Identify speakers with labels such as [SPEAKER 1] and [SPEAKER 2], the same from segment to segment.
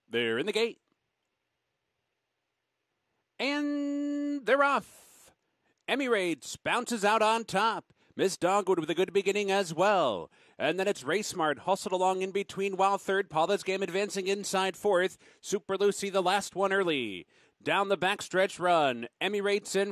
[SPEAKER 1] They're in the gate. And they're off. Emirates bounces out on top. Miss Dogwood with a good beginning as well. And then it's Race Smart hustled along in between while third. Paula's Game advancing inside fourth. Super Lucy the last one early. Down the backstretch run, Emirates in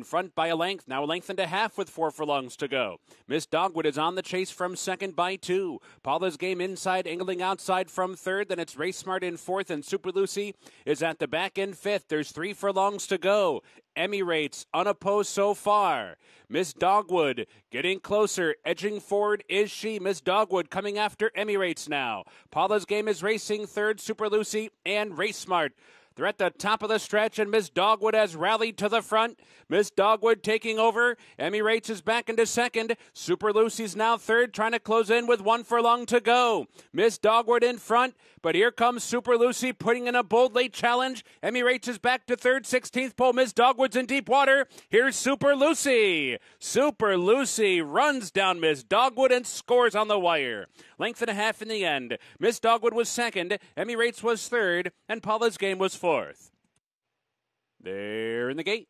[SPEAKER 1] front by a length, now a length and a half with 4 furlongs to go. Miss Dogwood is on the chase from second by 2. Paula's Game inside, angling outside from third, then it's Race Smart in fourth, and Super Lucy is at the back in fifth. There's 3 furlongs to go. Emirates unopposed so far. Miss Dogwood getting closer, edging forward is she. Miss Dogwood coming after Emirates now. Paula's Game is racing third, Super Lucy and Race Smart. They're at the top of the stretch, and Miss Dogwood has rallied to the front. Miss Dogwood taking over. Emirates is back into second. Super Lucy's now third, trying to close in with 1 furlong to go. Miss Dogwood in front, but here comes Super Lucy putting in a bold late challenge. Emirates is back to third, 16th pole. Miss Dogwood's in deep water. Here's Super Lucy. Super Lucy runs down Miss Dogwood and scores on the wire. Length and a half in the end. Miss Dogwood was second, Emirates was third, and Paula's Game was fourth. They're in the gate.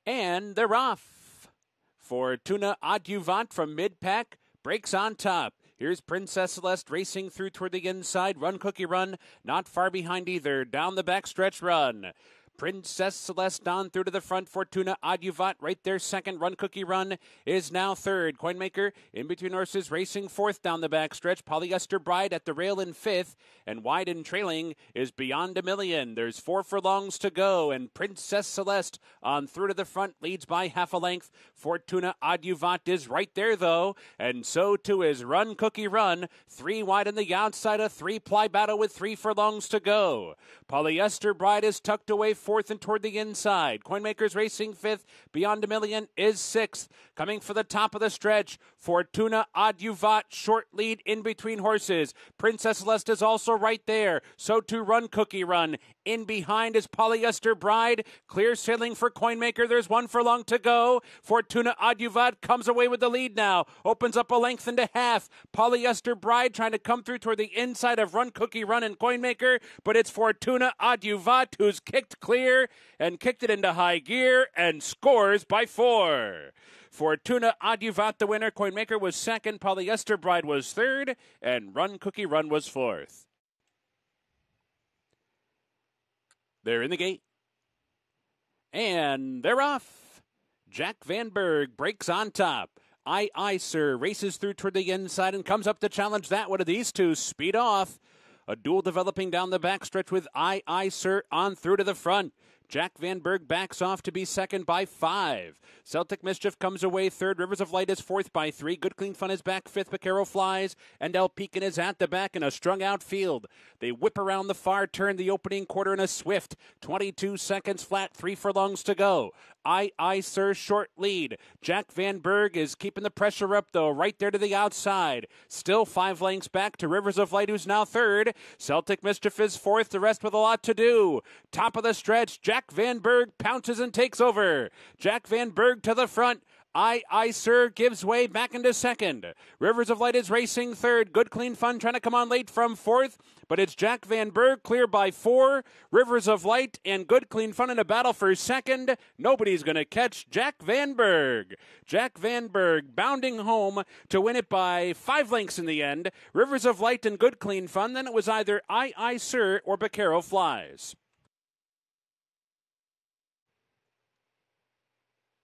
[SPEAKER 1] And they're off. Fortuna Adjuvant from mid-pack breaks on top. Here's Princess Celeste racing through toward the inside. Run Cookie Run, not far behind either. Down the backstretch run. Princess Celeste on through to the front. Fortuna Adjuvant right there second. Run Cookie Run is now third. Coinmaker in between horses racing fourth down the backstretch. Polyester Bride at the rail in fifth. And wide and trailing is Beyond a Million. There's 4 furlongs to go. And Princess Celeste on through to the front leads by half a length. Fortuna Adjuvant is right there though. And so too is Run Cookie Run. 3 wide on the outside. A 3-ply battle with 3 furlongs to go. Polyester Bride is tucked away fourth and toward the inside. Coinmaker's racing fifth. Beyond a Million is sixth. Coming for the top of the stretch. Fortuna Adjuvant, short lead in between horses. Princess Celeste is also right there. So too Run Cookie Run. In behind is Polyester Bride. Clear sailing for Coinmaker. There's 1 furlong to go. Fortuna Adjuvant comes away with the lead now. Opens up a length and a half. Polyester Bride trying to come through toward the inside of Run Cookie Run and Coinmaker. But it's Fortuna Adjuvant who's kicked clear and kicked it into high gear and scores by 4. Fortuna Adjuvant the winner. Coinmaker was second. Polyester Bride was third. And Run Cookie Run was fourth. They're in the gate. And they're off. Jack Van Berg breaks on top. Aye, Sir races through toward the inside and comes up to challenge that one of these two. Speed off. A duel developing down the backstretch with Aye, Sir on through to the front. Jack Van Berg backs off to be second by 5. Celtic Mischief comes away third. Rivers of Light is fourth by 3. Good Clean Fun is back fifth. Picaro Flies and El Pekin is at the back in a strung out field. They whip around the far turn, the opening quarter in a swift 22 seconds flat, 3 furlongs to go. Aye, Sir short lead. Jack Van Berg is keeping the pressure up though, right there to the outside. Still 5 lengths back to Rivers of Light, who's now third. Celtic Mischief is fourth, the rest with a lot to do. Top of the stretch, Jack Van Berg pounces and takes over. Jack Van Berg to the front. Aye, Sir gives way back into second. Rivers of Light is racing third. Good Clean Fun trying to come on late from fourth, but it's Jack Van Berg clear by 4. Rivers of Light and Good Clean Fun in a battle for second. Nobody's going to catch Jack Van Berg. Jack Van Berg bounding home to win it by 5 lengths in the end. Rivers of Light and Good Clean Fun. Then it was either Aye, Sir or Picaro Flies.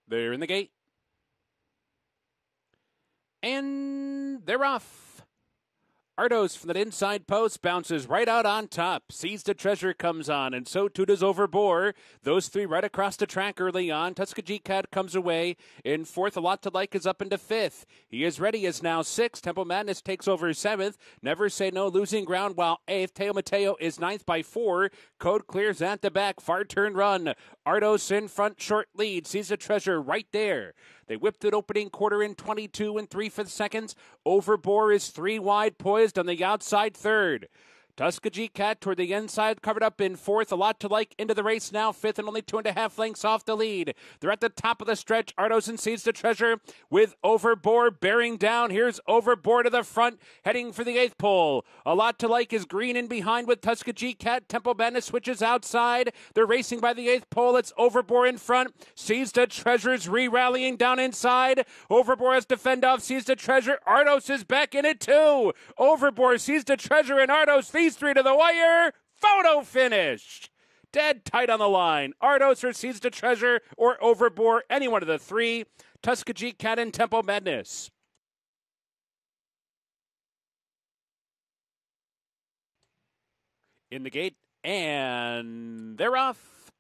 [SPEAKER 1] They're in the gate. And they're off. Ardos from that inside post bounces right out on top. Sees the Treasure comes on, and so too does Overbore. Those 3 right across the track early on. Tuskegee Cat comes away in fourth. A Lot to Like is up into fifth. He is Ready is now sixth. Temple Madness takes over 7th. Never Say No losing ground, while 8th. Teo Mateo is 9th by 4. Code Clear's at the back. Far turn run. Ardos in front, short lead. Sees the Treasure right there. They whipped it opening quarter in 22 and 3/5 seconds. Overbore is 3 wide, poised on the outside third. Tuskegee Cat toward the inside, covered up in fourth. A lot to like into the race now. Fifth and only 2.5 lengths off the lead. They're at the top of the stretch. Ardosen Sees the Treasure with Overboard bearing down. Here's Overboard to the front, heading for the 8th pole. A lot to like is Green in behind with Tuskegee Cat. Tempo Bandit switches outside. They're racing by the 8th pole. It's Overboard in front. Sees the Treasure's re-rallying down inside. Overboard has to fend off Sees the Treasure. Ardos is back in it too. Overboard, Sees the Treasure, and Ardos. These three to the wire. Photo finish. Dead tight on the line. Ardos or Sees the Treasure or Overboard. Any one of the three. Tuskegee Cat and Tempo Madness. In the gate, and they're off.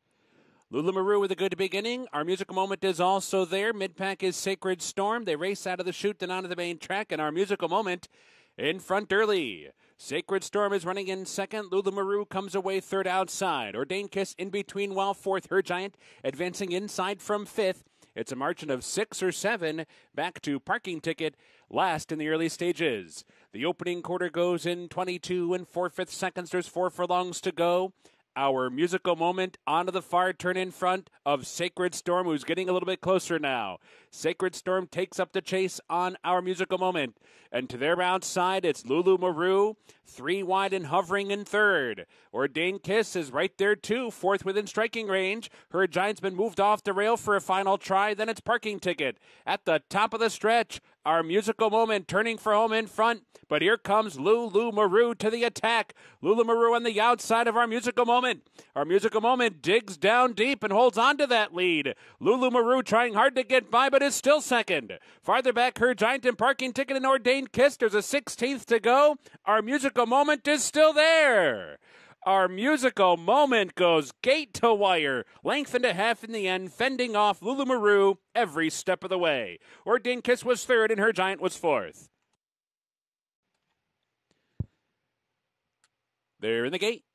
[SPEAKER 1] Lulu Maru with a good beginning. Our musical moment is also there. Mid-pack is Sacred Storm. They race out of the chute and onto the main track, and our musical moment in front early. Sacred Storm is running in second. Lulu Maru comes away third outside. Ordained Kiss in between while fourth. Her Giant advancing inside from fifth. It's a margin of 6 or 7 back to Parking Ticket last in the early stages. The opening quarter goes in 22 and 4/5 seconds. There's 4 furlongs to go. Our musical moment onto the far turn in front of Sacred Storm, who's getting a little bit closer now. Sacred Storm takes up the chase on our musical moment. And to their outside, it's Lulu Maru, 3 wide and hovering in third. Ordained Kiss is right there too, fourth within striking range. Her Giant's been moved off the rail for a final try, then it's Parking Ticket. At the top of the stretch, our musical moment turning for home in front. But here comes Lulu Maru to the attack. Lulu Maru on the outside of our musical moment. Our musical moment digs down deep and holds on to that lead. Lulu Maru trying hard to get by, but is still second. Farther back, Her Giant and Parking Ticket and Ordained Kiss. There's a 16th to go. Our musical moment is still there. Our musical moment goes gate to wire, length and a half in the end, fending off Lulu Maru every step of the way. Ordained Kiss was third and Her Giant was fourth. They're in the gate,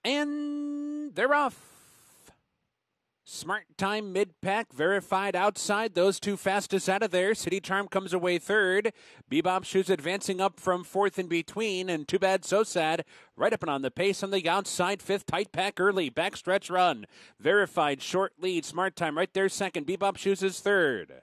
[SPEAKER 1] and they're off. Smart Time mid-pack, verified outside. Those two fastest out of there. City Charm comes away third. Bebop Shoes advancing up from fourth in between. And Too Bad So Sad right up and on the pace on the outside. Fifth, tight pack early. Backstretch run. Verified short lead. Smart Time right there second. Bebop Shoes is third.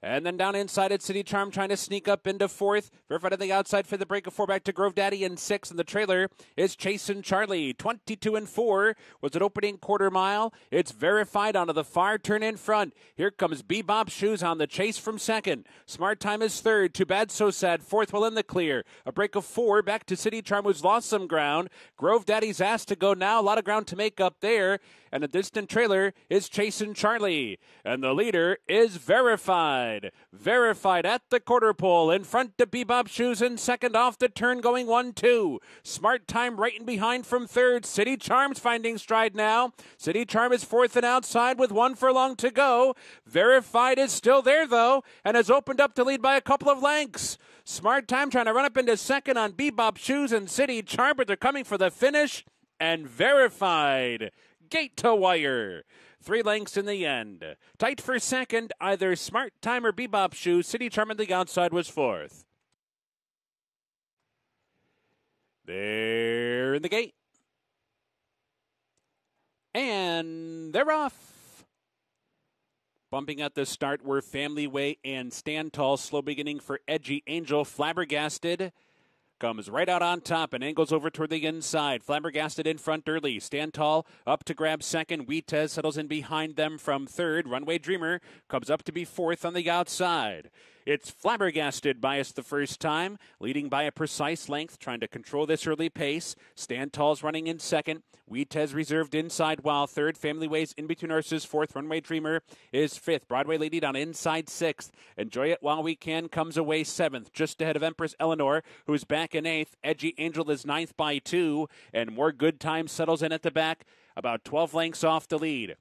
[SPEAKER 1] And then down inside at City Charm trying to sneak up into fourth. Verified on the outside for the break of 4 back to Grove Daddy in 6. And the trailer is Chasin' Charlie. 22 and 4 was an opening quarter mile. It's verified onto the far turn in front. Here comes Bebop Shoes on the chase from second. Smart Time is third. Too Bad So Sad. Fourth well in the clear. A break of 4 back to City Charm, who's lost some ground. Grove Daddy's asked to go now. A lot of ground to make up there. And the distant trailer is Chasin' Charlie. And the leader is Verified. Verified at the quarter pole in front to Bebop Shoes in second off the turn going 1-2. Smart Time right in behind from third. City Charm's finding stride now. City Charm is fourth and outside with 1 furlong to go. Verified is still there though and has opened up to lead by a couple of lengths. Smart Time trying to run up into second on Bebop Shoes and City Charm, but they're coming for the finish. And Verified gate to wire. 3 lengths in the end. Tight for second, either Smart Time or Bebop Shoes. City Charm on the outside was fourth. They're in the gate. And they're off. Bumping at the start were Family Way and Stand Tall. Slow beginning for Edgy Angel. Flabbergasted comes right out on top and angles over toward the inside. Flabbergasted in front early. Stand Tall up to grab second. Wheatez settles in behind them from third. Runway Dreamer comes up to be fourth on the outside. It's Flabbergasted by us the first time, leading by a precise length, trying to control this early pace. Stand Tall's running in second. Wheatez reserved inside while third. Family Ways in between horses fourth. Runway Dreamer is fifth. Broadway Lady down inside sixth. Enjoy It While We Can comes away seventh, just ahead of Empress Eleanor, who's back in eighth. Edgy Angel is ninth by 2, and More Good Time settles in at the back, about 12 lengths off the lead.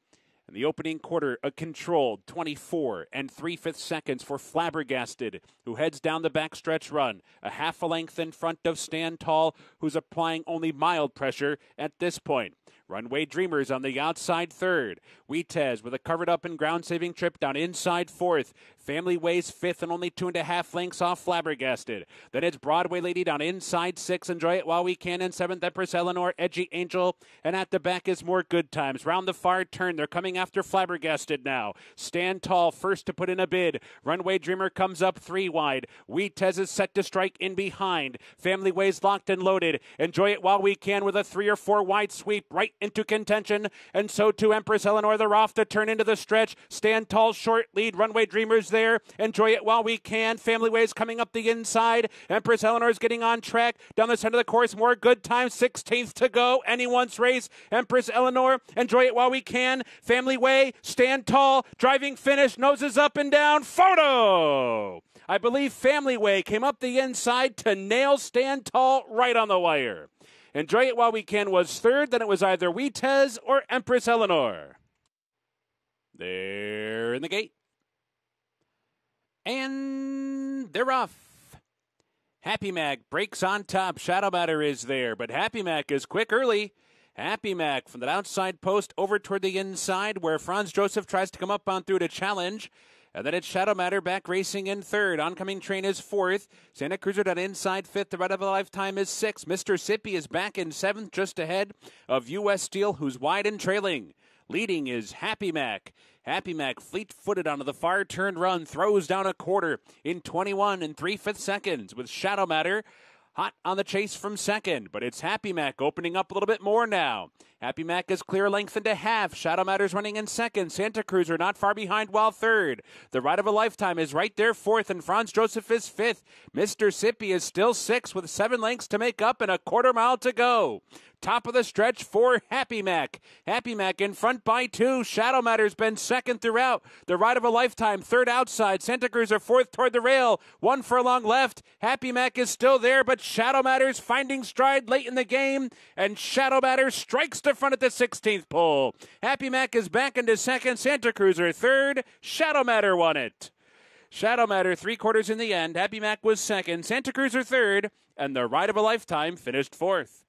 [SPEAKER 1] In the opening quarter, a controlled 24 and 3/5 seconds for Flabbergasted, who heads down the backstretch run, a half a length in front of Stand Tall, who's applying only mild pressure at this point. Runway Dreamers on the outside third. Wheatez with a covered up and ground saving trip down inside fourth. Family Way's fifth and only 2.5 lengths off Flabbergasted. Then it's Broadway Lady down inside 6. Enjoy It While We Can in 7th. Empress Eleanor, Edgy Angel, and at the back is More Good Times. Round the far turn, they're coming after Flabbergasted now. Stand Tall, first to put in a bid. Runway Dreamer comes up 3 wide. Wheatez is set to strike in behind. Family Way's locked and loaded. Enjoy It While We Can with a 3 or 4 wide sweep right into contention, and so too Empress Eleanor. They're off to turn into the stretch. Stand Tall, short lead. Runway Dreamer's there. Enjoy It While We Can. Family Way's coming up the inside. Empress Eleanor's getting on track. Down the center of the course, More Good Times, 16th to go. Anyone's race. Empress Eleanor, Enjoy It While We Can. Family Way, Stand Tall, driving finish, noses up and down. Photo! I believe Family Way came up the inside to nail Stand Tall right on the wire. Enjoy It While We Can was third, then it was either Wheatez or Empress Eleanor. They're in the gate. And they're off. Happy Mac breaks on top. Shadow Matter is there, but Happy Mac is quick early. Happy Mac from the outside post over toward the inside where Franz Joseph tries to come up on through to challenge. And then it's Shadow Matter back racing in third. Oncoming Train is fourth. Santa Cruiser down inside fifth. The Ride of a Lifetime is sixth. Mr. Sippy is back in seventh, just ahead of U.S. Steel, who's wide and trailing. Leading is Happy Mac. Happy Mac fleet-footed onto the far turn run, throws down a quarter in 21 and 3/5 seconds with Shadow Matter hot on the chase from second, but it's Happy Mac opening up a little bit more now. Happy Mac is clear length into half. Shadow Matter's running in second. Santa Cruiser not far behind while third. The Ride of a Lifetime is right there fourth, and Franz Joseph is fifth. Mr. Sippy is still sixth with 7 lengths to make up and a quarter mile to go. Top of the stretch for Happy Mac. Happy Mac in front by 2. Shadow Matter's been second throughout. The Ride of a Lifetime, third outside. Santa Cruiser fourth toward the rail. 1 furlong left. Happy Mac is still there, but Shadow Matter's finding stride late in the game, and Shadow Matter strikes to front at the 16th pole. Happy Mac is back into second. Santa Cruiser third. Shadow Matter won it. Shadow Matter 3/4 in the end. Happy Mac was second. Santa Cruiser third, and the Ride of a Lifetime finished fourth.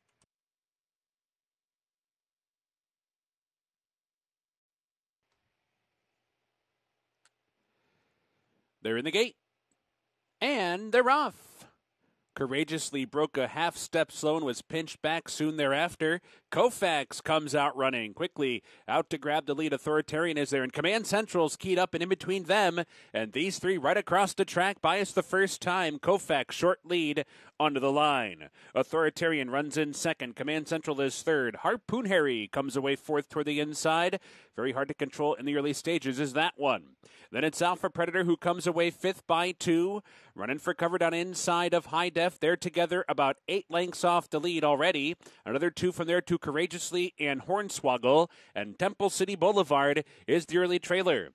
[SPEAKER 1] They're in the gate, and they're off. Courageously broke a half step slow and was pinched back soon thereafter. Koufax comes out running quickly out to grab the lead. Authoritarian is there, and Command Central's keyed up and in between them, and these three right across the track. Bias the first time. Koufax short lead onto the line. Authoritarian runs in second. Command Central is third. Harpoon Harry comes away fourth toward the inside. Very hard to control in the early stages is that one. Then it's Alpha Predator who comes away fifth by 2. Running for cover down inside of High Def. They're together about 8 lengths off the lead already. Another 2 from there to Courageously and Hornswoggle. And Temple City Boulevard is the early trailer.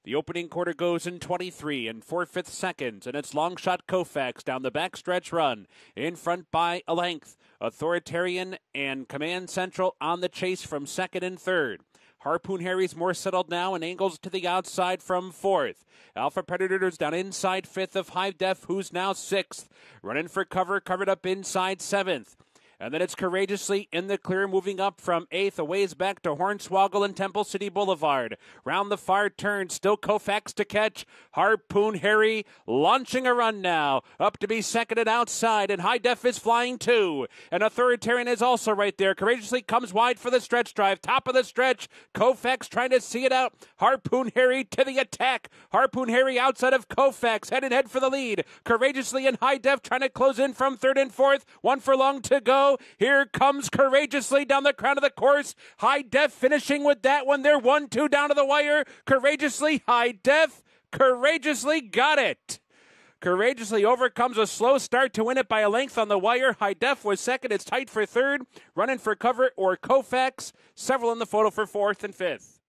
[SPEAKER 1] The opening quarter goes in 23 and 4/5 seconds, and it's Longshot Koufax down the backstretch run. In front by a length. Authoritarian and Command Central on the chase from second and third. Harpoon Harry's more settled now and angles to the outside from fourth. Alpha Predators down inside fifth of High Def, who's now sixth. Running for cover, covered up inside seventh. And then it's Courageously in the clear, moving up from 8th, a ways back to Hornswoggle and Temple City Boulevard. Round the far turn, still Koufax to catch. Harpoon Harry launching a run now, up to be second and outside, and High Def is flying too. And Authoritarian is also right there. Courageously comes wide for the stretch drive. Top of the stretch, Koufax trying to see it out. Harpoon Harry to the attack. Harpoon Harry outside of Koufax, head and head for the lead. Courageously and High Def trying to close in from third and fourth. 1 furlong to go. Here comes Courageously down the crown of the course. High Def finishing with that one. They're 1-2 down to the wire. Courageously, High Def. Courageously got it. Courageously overcomes a slow start to win it by a length on the wire. High Def was second. It's tight for third. Running for cover or Koufax. Several in the photo for fourth and fifth.